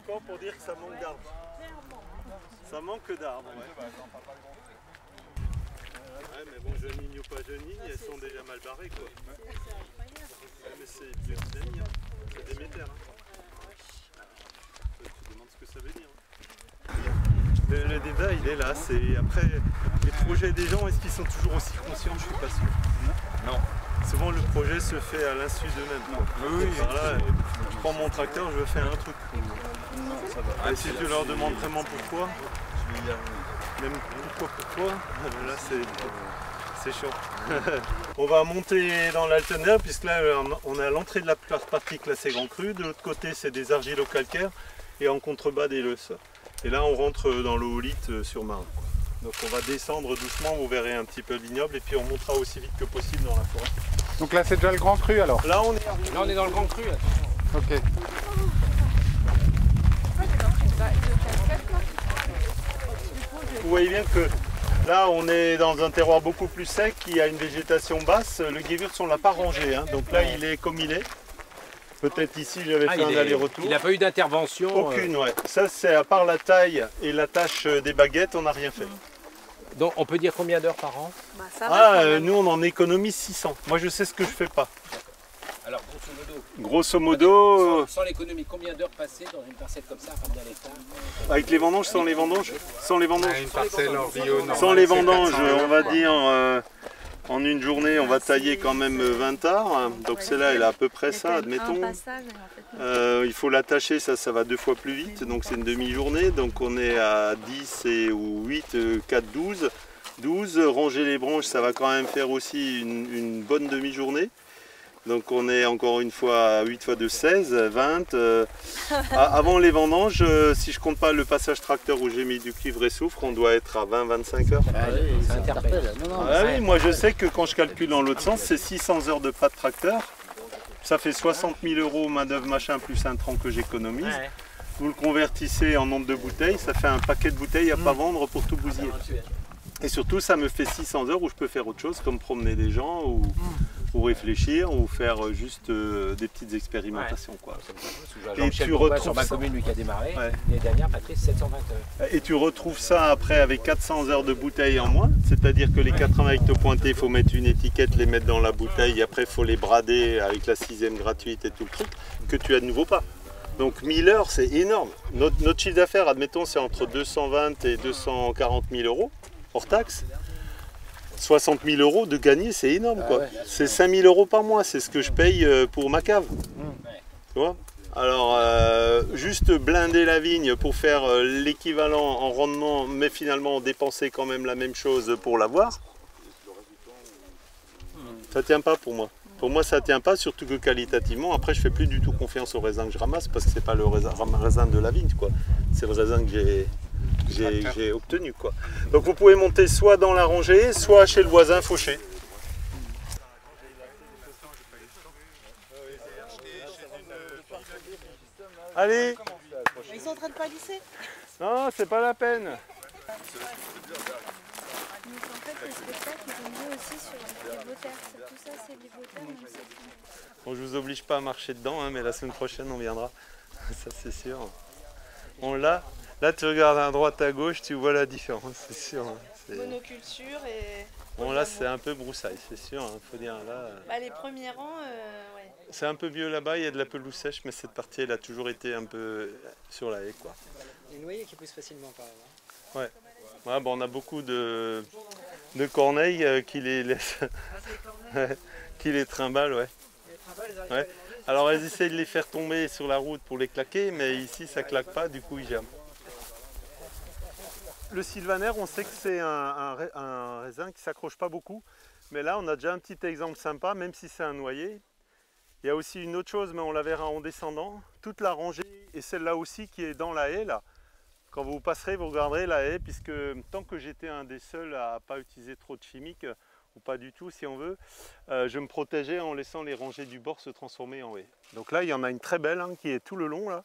d'accord pour dire que ça manque d'arbres. Ça manque d'arbres, ouais. Ouais, mais bon, jeune ligne ou pas jeune ligne, elles sont déjà mal barrées, quoi. Ouais, mais c'est biodynamie, hein. C'est Déméter, hein. Tu te demandes ce que ça veut dire. Le débat, il est là. C'est après les projets des gens, est-ce qu'ils sont toujours aussi conscients? Je suis pas sûr. Non. Souvent, le projet se fait à l'insu d'eux-mêmes. Oui. Là, je prends mon tracteur, je veux faire un truc. Et si tu leur demandes vraiment pourquoi, même pourquoi, là c'est chaud. On va monter dans l'Altener, puisque là on est à l'entrée de la partie classée Grand Cru. De l'autre côté, c'est des argilo-calcaires et en contrebas des leuses. Et là, on rentre dans l'oolite sur Marne. Donc on va descendre doucement, vous verrez un petit peu le vignoble, et puis on montera aussi vite que possible dans la forêt. Donc là, c'est déjà le Grand Cru alors? Là, on est dans le Grand Cru. Ok. Vous voyez bien que là, on est dans un terroir beaucoup plus sec, qui a une végétation basse. Le Gewürz, on ne l'a pas rangé, hein. Donc là, il est comme il est. Peut-être ici, j'avais fait un aller-retour. Il n'a pas eu d'intervention. Aucune, ouais. Ça, c'est à part la taille et la tâche des baguettes, on n'a rien fait. Donc, on peut dire combien d'heures par an? Bah, ça va, nous, on en économise 600. Moi, je sais ce que je fais pas. Alors, Grosso modo, sans l'économie, combien d'heures passées dans une parcelle comme ça, à combien d'hectares? avec les vendanges, sans les vendanges, sans les vendanges. Une parcelle en bio normale, Sans les c'est vendanges, 400 euros, on va quoi. dire en une journée, on va tailler quand même 20 tares. Donc celle-là, elle a à peu près ça, admettons. Il faut l'attacher, ça va 2 fois plus vite, donc c'est une demi-journée. Donc on est à 10 ou 8, 4, 12. 12, ranger les branches, ça va quand même faire aussi une bonne demi-journée. Donc on est encore une fois à 8 fois 2, 16, 20. Avant les vendanges, si je compte pas le passage tracteur où j'ai mis du cuivre et soufre, on doit être à 20-25 heures. Ça interpelle. Oui, moi je sais que quand je calcule dans l'autre sens, c'est 600 heures de pas de tracteur. Ça fait 60 000 € main d'œuvre machin plus un tronc que j'économise. Ouais. Vous le convertissez en nombre de bouteilles, ça fait un paquet de bouteilles à pas vendre pour tout bousiller. Et surtout, ça me fait 600 heures où je peux faire autre chose, comme promener des gens ou réfléchir ou faire juste des petites expérimentations. Quoi. Et tu retrouves sur ma commune, lui qui a démarré, l'année dernière, Patrice, 720 heures. Et tu retrouves ça après avec 400 heures de bouteille en moins, c'est-à-dire que les 80 hectopointés, il faut mettre une étiquette, les mettre dans la bouteille, et après il faut les brader avec la 6e gratuite et tout le truc, que tu as de nouveau pas. Donc 1000 heures, c'est énorme. Notre chiffre d'affaires, admettons, c'est entre 220 et 240 000 € hors taxe. 60 000 € de gagner, c'est énorme, quoi. C'est 5 000 € par mois, c'est ce que je paye pour ma cave. Tu vois? Alors, juste blinder la vigne pour faire l'équivalent en rendement, mais finalement dépenser quand même la même chose pour l'avoir, ça tient pas pour moi. Pour moi, ça tient pas, surtout que qualitativement. Après, je fais plus du tout confiance au raisin que je ramasse parce que c'est pas le raisin de la vigne, quoi. C'est le raisin que j'ai obtenu, quoi. Donc vous pouvez monter soit dans la rangée, soit chez le voisin fauché. Allez. Ils sont en train de palisser. Non, c'est pas la peine. Donc en fait, les spectacles, ils ont mis aussi sur les beaux terres. Tout ça, c'est des beaux terres, donc c'est tout. Bon, je vous oblige pas à marcher dedans, hein, mais la semaine prochaine, on viendra. Ça, c'est sûr. On l'a. Là, tu regardes à droite, à gauche, tu vois la différence, c'est sûr. Monoculture et... Bon, là, c'est un peu broussaille, c'est sûr. Faut dire, là... Bah, les premiers rangs, ouais. C'est un peu vieux là-bas, il y a de la pelouse sèche, mais cette partie, elle a toujours été un peu sur la haie, quoi. Les noyers qui poussent facilement par là. Ouais. Ouais, bon, on a beaucoup de corneilles qui les laissent... qui les trimballent, ouais. Ouais. Alors, elles essayent de les faire tomber sur la route pour les claquer, mais ici, ça claque pas, du coup, ils germent. Le sylvaner, on sait que c'est un raisin qui ne s'accroche pas beaucoup, mais là on a déjà un petit exemple sympa, même si c'est un noyer. Il y a aussi une autre chose, mais on la verra en descendant. Toute la rangée, et celle-là aussi qui est dans la haie, là. Quand vous passerez, vous regarderez la haie, puisque tant que j'étais un des seuls à ne pas utiliser trop de chimiques, ou pas du tout si on veut, je me protégeais en laissant les rangées du bord se transformer en haie. Donc là, il y en a une très belle qui est tout le long, là.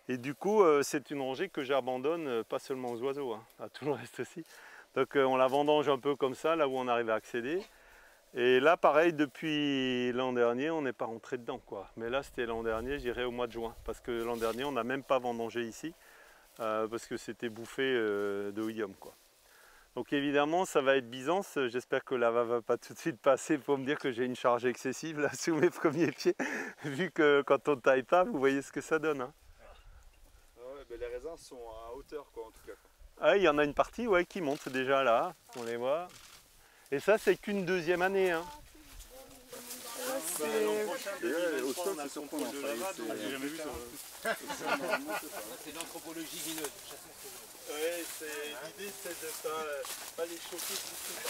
Et du coup, c'est une rangée que j'abandonne, pas seulement aux oiseaux, à tout le reste aussi. Donc on la vendange un peu comme ça, là où on arrive à accéder. Et là, pareil, depuis l'an dernier, on n'est pas rentré dedans, quoi. Mais là, c'était l'an dernier, j'irai au mois de juin. Parce que l'an dernier, on n'a même pas vendangé ici. Parce que c'était bouffé de oïdium, quoi. Donc évidemment, ça va être Byzance. J'espère que la va va pas tout de suite passer pour me dire que j'ai une charge excessive là sous mes premiers pieds. Vu que quand on ne taille pas, vous voyez ce que ça donne. Hein. Ouais, ben les raisins sont à hauteur, quoi, en tout cas. Ah, il y en a une partie ouais, qui monte déjà là, on les voit. Et ça, c'est qu'une deuxième année. Hein. Au sol, c'est surprenant. J'ai jamais vu ça. C'est l'anthropologie vineuse. Ouais, l'idée c'est de ne pas les choquer tout de suite.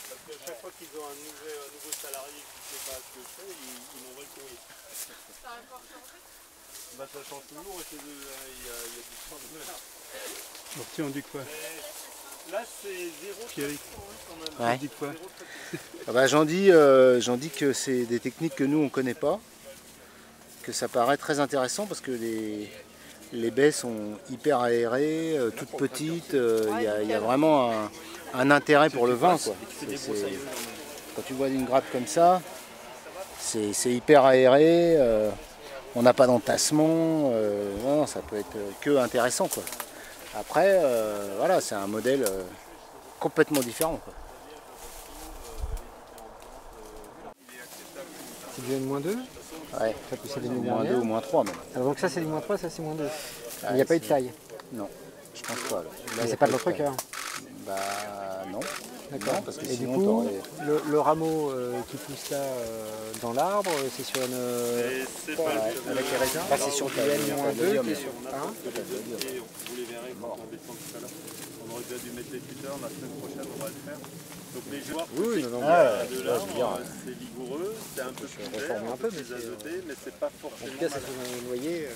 Parce qu'à chaque fois qu'ils ont un nouveau salarié qui ne sait pas ce que c'est, ils m'envoient le courrier. Ça a encore changé? Bah ça change toujours et il y a du changement. Donc tu en dis quoi? Là c'est 0 quand même. Ouais. Dites quoi? Ah bah, j'en dis que c'est des techniques que nous on ne connaît pas, que ça paraît très intéressant parce que les baies sont hyper aérées, toutes petites, il y a vraiment un intérêt pour le vin, quoi. Quand tu vois une grappe comme ça, c'est hyper aéré, on n'a pas d'entassement, non, ça peut être que intéressant, quoi. Après, voilà, c'est un modèle complètement différent, quoi. C'est du N-2? Ouais, Ça poussait des moins 2 ou moins 3 même. Alors donc ça c'est du -3, ça c'est -2. Il n'y a pas eu de taille? Non, je pense pas. Mais c'est pas de l'autre cœur? Bah non. D'accord. Parce que et du sinon, coup, le rameau qui pousse là dans l'arbre, c'est sur une... avec les raisins. c'est sur du N-2 qui est sur... Vous les verrez quand on descend tout à l'heure. On aurait déjà dû mettre les tuteurs, la semaine prochaine on va le faire. Donc les joueurs de l'arbre, c'est vigoureux, c'est un peu plus vert, un peu plus azoté, mais c'est pas forcément... En tout cas, c'est sur un noyer.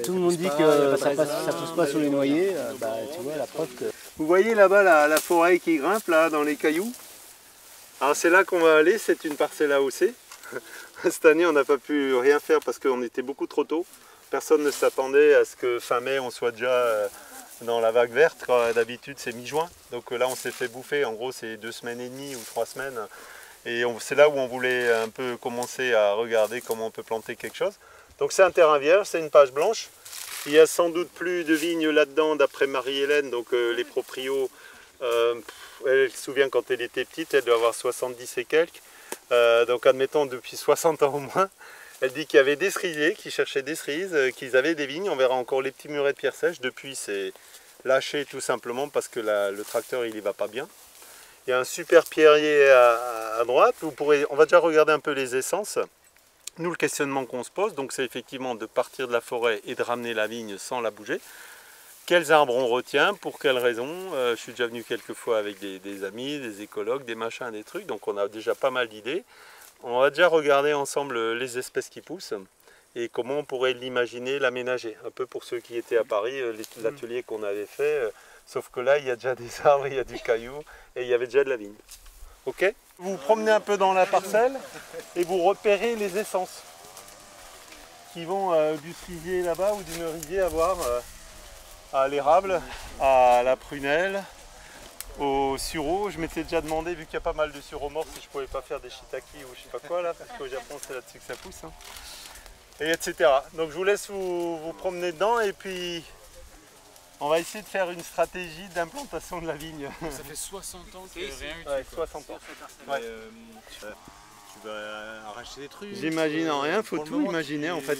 Tout le monde dit que ça pousse pas sur les noyers, bah tu vois la preuve que... Vous voyez là-bas la forêt qui grimpe là dans les cailloux? Alors c'est là qu'on va aller, c'est une parcelle AOC. Cette année on n'a pas pu rien faire parce qu'on était beaucoup trop tôt. Personne ne s'attendait à ce que fin mai on soit déjà dans la vague verte, quand d'habitude c'est mi-juin. Donc là on s'est fait bouffer, en gros c'est 2 semaines et demie ou 3 semaines. Et c'est là où on voulait un peu commencer à regarder comment on peut planter quelque chose. Donc c'est un terrain vierge, c'est une page blanche. Il y a sans doute plus de vignes là-dedans d'après Marie-Hélène, donc les proprios, elle se souvient quand elle était petite, elle doit avoir 70 et quelques. Donc admettons depuis 60 ans au moins. Elle dit qu'il y avait des cerisiers, qui cherchaient des cerises, qu'ils avaient des vignes. On verra encore les petits murets de pierre sèche. Depuis, c'est lâché tout simplement parce que le tracteur, il y va pas bien. Il y a un super pierrier à droite. On va déjà regarder un peu les essences. Nous, le questionnement qu'on se pose, donc c'est effectivement de partir de la forêt et de ramener la vigne sans la bouger. Quels arbres on retient, pour quelles raisons? Je suis déjà venu quelques fois avec des amis, des écologues, des machins, des trucs. Donc on a déjà pas mal d'idées. On va déjà regarder ensemble les espèces qui poussent et comment on pourrait l'imaginer, l'aménager. Un peu pour ceux qui étaient à Paris, l'atelier qu'on avait fait, sauf que là il y a déjà des arbres, il y a du caillou et il y avait déjà de la vigne. Ok? Vous vous promenez un peu dans la parcelle et vous repérez les essences qui vont du cerisier là-bas ou du merisier avoir à l'érable, à la prunelle, au sureau. Je m'étais déjà demandé, vu qu'il y a pas mal de sureaux morts, si je pouvais pas faire des shiitake ou je sais pas quoi là, parce qu'au Japon c'est là-dessus que ça pousse. Hein. Et etc. Donc je vous laisse vous promener dedans et puis on va essayer de faire une stratégie d'implantation de la vigne. Ça fait 60 ans que rien eu. Ouais, 60 ans. Ouais. Tu vas arracher des trucs. J'imagine en rien, faut tout imaginer en fait.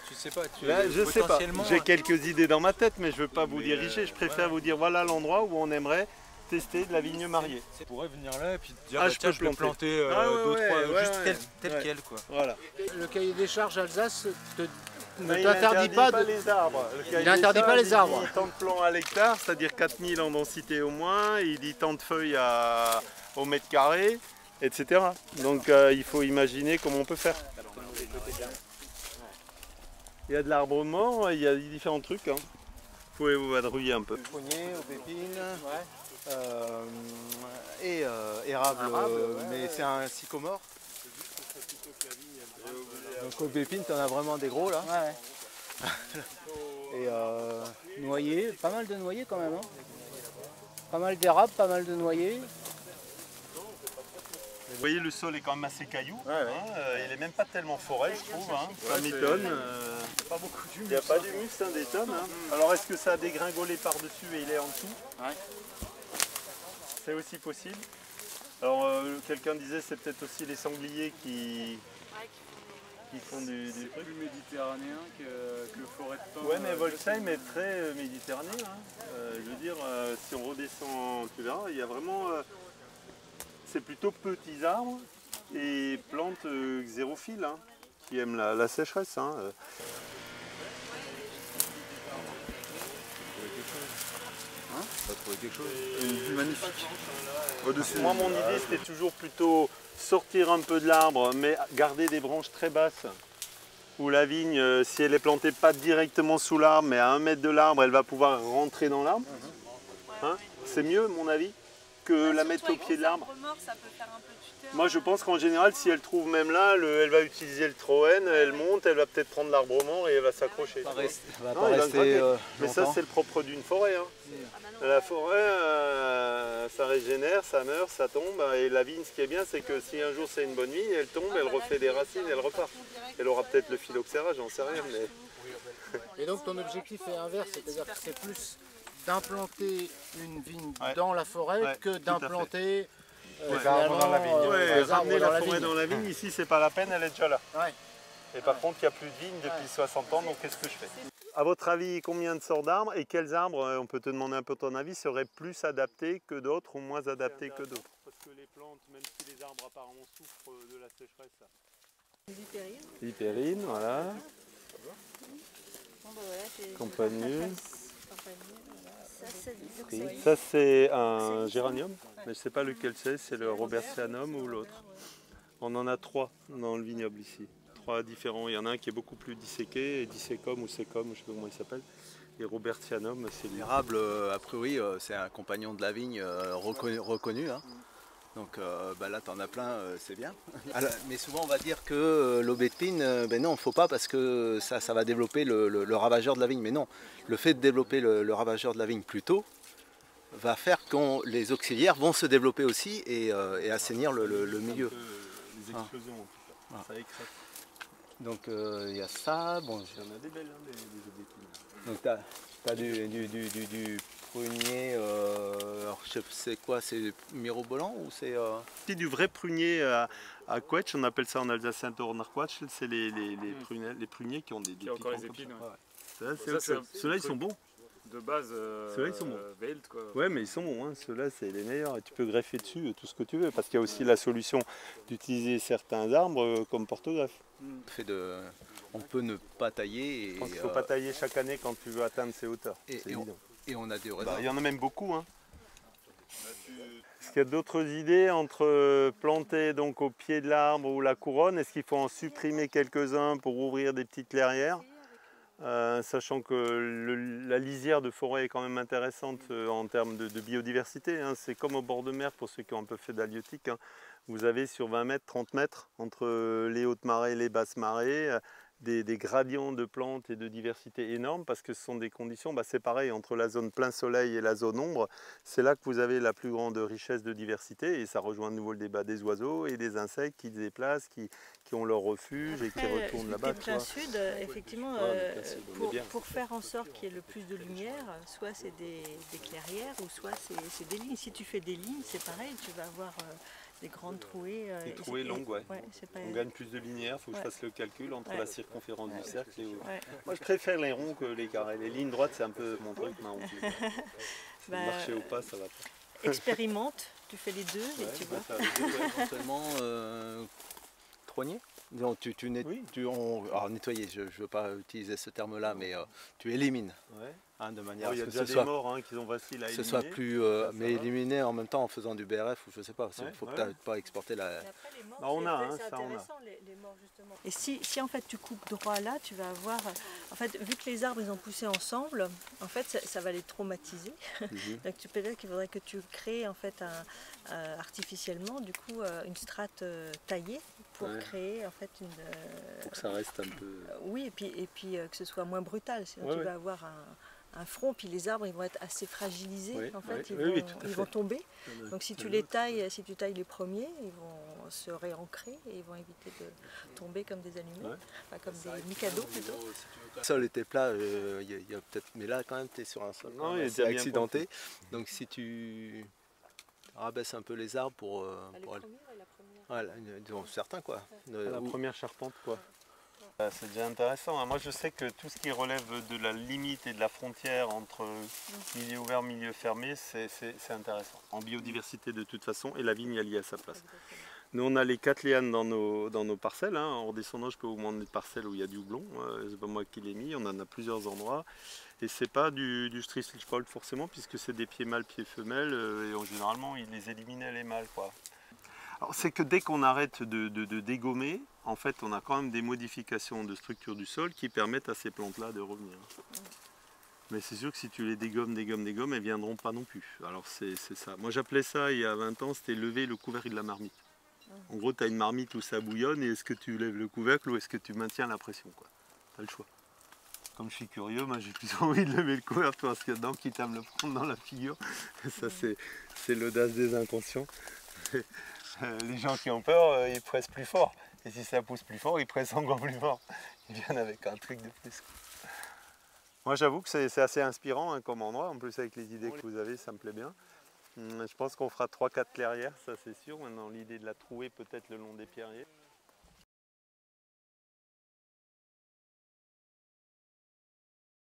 Tu sais pas, là, je sais pas. J'ai quelques idées dans ma tête, mais je veux pas vous diriger. Je préfère vous dire voilà l'endroit où on aimerait tester de la vigne mariée. Tu pourrais venir là et puis te dire je peux planter 2-3 juste tel quel quoi. Voilà. Le cahier des charges Alsace ne t'interdit pas les arbres. Il n'interdit pas les arbres. Il dit tant de plants à l'hectare, c'est-à-dire 4000 en densité au moins. Il dit tant de feuilles au mètre carré, etc. Donc il faut imaginer comment on peut faire. Il y a de l'arbre mort, il y a différents trucs. Hein. Vous pouvez vous vadrouiller un peu. Prunier, aubépine, et érable, mais c'est un sycomore. Donc aubépine, tu en as vraiment des gros là. Ouais. Et noyer, pas mal de noyers quand même. Hein. Pas mal d'érables, pas mal de noyers. Vous voyez, le sol est quand même assez caillou. Il n'est même pas tellement forêt, je trouve. Ça m'étonne. Il n'y a pas d'humus, des tonnes. Alors, est-ce que ça a dégringolé par-dessus et il est en dessous? C'est aussi possible. Alors, quelqu'un disait c'est peut-être aussi les sangliers qui font du truc. C'est plus méditerranéen que le forêt de pin. Ouais, mais Volsheim est très méditerranéen. Je veux dire, si on redescend, tu verras, il y a vraiment... c'est plutôt petits arbres et plantes xérophiles qui aiment la sécheresse. On va trouver quelque chose. Une vue magnifique. Moi, mon idée, c'était toujours plutôt sortir un peu de l'arbre, mais garder des branches très basses. Où la vigne, si elle est plantée pas directement sous l'arbre, mais à 1 mètre de l'arbre, elle va pouvoir rentrer dans l'arbre. C'est mieux, mon avis, que la mettre au pied de l'arbre. Moi, je pense qu'en général, si elle trouve même là, elle va utiliser le troène, elle monte, elle va peut-être prendre l'arbre mort et elle va s'accrocher. Mais ça, c'est le propre d'une forêt. La forêt, ça régénère, ça meurt, ça tombe. Et la vigne, ce qui est bien, c'est que si un jour c'est une bonne vigne, elle tombe, elle refait des racines, elle repart. Elle aura peut-être le phylloxéra, j'en sais rien. Mais... Et donc ton objectif est inverse, c'est-à-dire que c'est plus d'implanter une vigne dans la forêt que d'implanter des arbres dans la vigne. Ramener la forêt dans la vigne, ici c'est pas la peine, elle est déjà là. Et par contre, il n'y a plus de vigne depuis 60 ans, donc qu'est-ce que je fais? À votre avis, combien de sortes d'arbres et quels arbres, on peut te demander un peu ton avis, seraient plus adaptés que d'autres ou moins adaptés que d'autres? Parce que les plantes, même si les arbres apparemment souffrent de la sécheresse. L'hypérine, voilà. Compagnie. Ça c'est un géranium, mais je ne sais pas lequel c'est le Robertianum ou l'autre. On en a 3 dans le vignoble ici. 3 différents. Il y en a un qui est beaucoup plus disséqué, Dissécum ou Sécum, je ne sais pas comment il s'appelle. Et Robertianum, c'est lui. L'érable, a priori, c'est un compagnon de la vigne reconnu. Donc là, tu en as plein, c'est bien. Alors, mais souvent, on va dire que l'aubépine, non, il ne faut pas parce que ça va développer le ravageur de la vigne. Mais non, le fait de développer le ravageur de la vigne plus tôt va faire que les auxiliaires vont se développer aussi et assainir le milieu. Les explosions, en tout cas. Ça écrase. Donc il y a ça. Bon, il y en a des belles, des aubépines. Donc tu as du prunier, alors je sais quoi, c'est mirobolant ou c'est... C'est du vrai prunier à Quetsch, on appelle ça en alsacien Tornarquatsch, c'est les pruniers qui ont des qui ont encore les épines. Ceux-là ils sont bons. De base, ceux-là ils sont bons. Veld, quoi. Ouais, mais ils sont bons, ceux-là c'est les meilleurs. Et tu peux greffer dessus tout ce que tu veux, parce qu'il y a aussi la solution d'utiliser certains arbres comme porte-greffe. On peut ne pas tailler. Je pense qu'il ne faut pas tailler chaque année quand tu veux atteindre ces hauteurs. Et on a des réserves. Il y en a même beaucoup. Est-ce qu'il y a d'autres idées entre planter donc au pied de l'arbre ou la couronne? Est-ce qu'il faut en supprimer quelques-uns pour ouvrir des petites clairières? Sachant que la lisière de forêt est quand même intéressante en termes de biodiversité. C'est comme au bord de mer pour ceux qui ont un peu fait d'halieutique. Vous avez sur 20 mètres, 30 mètres entre les hautes marées et les basses marées des gradients de plantes et de diversité énormes parce que ce sont des conditions, c'est pareil, entre la zone plein soleil et la zone ombre, c'est là que vous avez la plus grande richesse de diversité et ça rejoint de nouveau le débat des oiseaux et des insectes qui se déplacent, qui ont leur refuge et qui retournent là-bas. Plein sud, effectivement, pour faire en sorte qu'il y ait le plus de lumière, soit c'est des clairières ou soit c'est des lignes. Si tu fais des lignes, c'est pareil, tu vas avoir des grandes trouées. Des trouées longues, on gagne plus de lumière, il faut que je fasse le calcul entre la circonférence du cercle et... Moi je préfère les ronds que les carrés. Les lignes droites c'est un peu mon truc marrant. Marcher ou pas, ça va pas. Expérimente, tu fais les deux et tu vois. Éventuellement troigner. Alors, nettoyer, je ne veux pas utiliser ce terme-là, mais tu élimines. De manière il y a à déjà des morts qui sont faciles à éliminer. Ce soit plus, mais éliminer en même temps en faisant du BRF ou je sais pas. Il ne faut pas exporter la. On a, ça. Les morts, justement. Et si en fait tu coupes droit là, tu vas avoir, en fait, vu que les arbres ils ont poussé ensemble, en fait ça va les traumatiser. Donc peut-être qu'il faudrait que tu crées en fait artificiellement du coup une strate taillée pour créer en fait une. Pour que ça reste un peu. Oui, et puis que ce soit moins brutal, sinon tu vas avoir un front, puis les arbres ils vont être assez fragilisés, Oui, en fait, oui, ils vont tomber. Donc si tu les tailles, si tu tailles les premiers, ils vont se réancrer et ils vont éviter de tomber comme des allumés, enfin, comme des micados plutôt. Le sol était plat, il y a peut-être, mais là quand même tu es sur un sol c'est accidenté. Donc si tu rabaisses un peu les arbres pour... disons certains quoi. La première charpente quoi. C'est déjà intéressant. Moi je sais que tout ce qui relève de la limite et de la frontière entre milieu ouvert et milieu fermé, c'est intéressant. En biodiversité de toute façon, et la vigne elle y est à sa place. Nous on a les 4 lianes dans nos parcelles. En redescendant je peux vous montrer des parcelles où il y a du houblon. C'est pas moi qui l'ai mis, on en a plusieurs endroits. Et c'est pas du Strichwald forcément puisque c'est des pieds mâles, pieds femelles. Et généralement ils les éliminaient les mâles quoi. C'est que dès qu'on arrête de dégommer, en fait, on a quand même des modifications de structure du sol qui permettent à ces plantes-là de revenir. Mais c'est sûr que si tu les dégommes, elles ne viendront pas non plus. Alors c'est ça. Moi j'appelais ça, il y a 20 ans, c'était lever le couvercle de la marmite. En gros, tu as une marmite où ça bouillonne et est-ce que tu lèves le couvercle ou est-ce que tu maintiens la pression quoi. Tu as le choix. Comme je suis curieux, moi j'ai plus envie de lever le couvercle parce qu'il y a dedans quitte à me le prendre dans la figure. Ça c'est l'audace des inconscients. Les gens qui ont peur, ils pressent plus fort. Et si ça pousse plus fort, ils pressent encore plus fort. Ils viennent avec un truc de plus. Moi j'avoue que c'est assez inspirant comme endroit. En plus avec les idées que vous avez, ça me plaît bien. Je pense qu'on fera 3-4 clairières, ça c'est sûr. Maintenant l'idée de la trouer peut-être le long des pierriers.